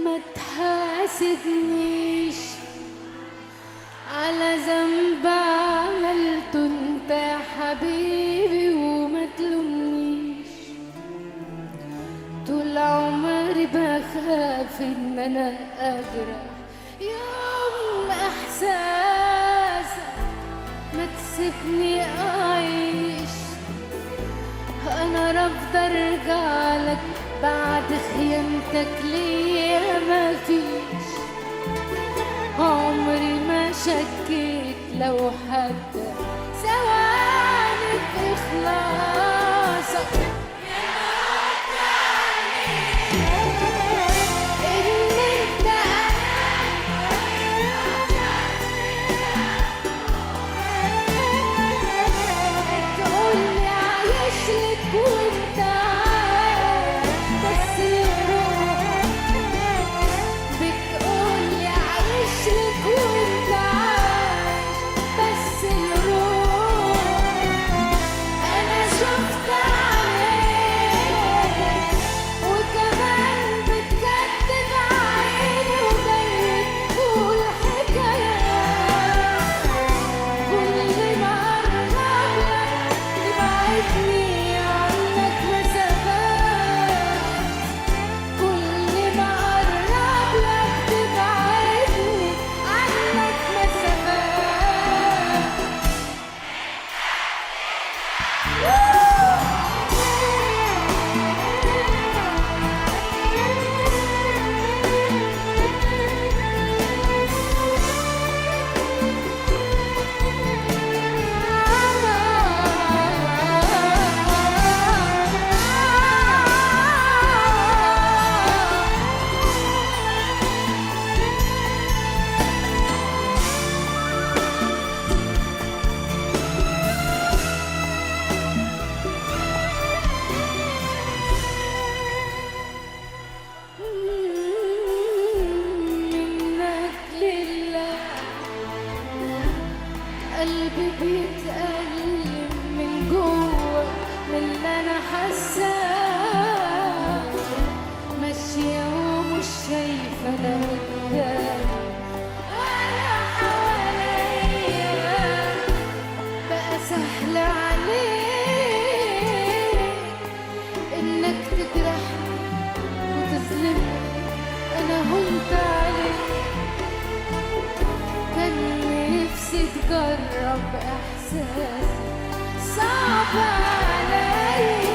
ما تحاسبنيش على ذنب عملته انت يا حبيبي، وما تلومنيش. طول عمري بخاف ان انا اجرح يوم احساسك، ما تسيبني اعيش. انا رافضه ارجع لك بعد خيانتك ليا، ما فيش عمري ما شكيت لو حتى ثواني بإخلاصك. تقولي عايش لك وانت عايش بس الروح، بتقولي عايش لك وانت عايش بس الروح. انا شفت عليك وكمان بتكتب عيني، وجاي تقول حكايات. كل ما قرب لك تبعدني عنك مسافات، كل ما قرب لك تبعدني عنك مسافات. منك لله قلبي بيتألم من جوه، من اللي انا حاساه. ماشية ومش شايفة لا قدامي ولا حواليا، بقى سهل عليك انك تجرحني وتظلمني. انا هنت عليك، كان نفسي تجرب احساسي، صعب عليا.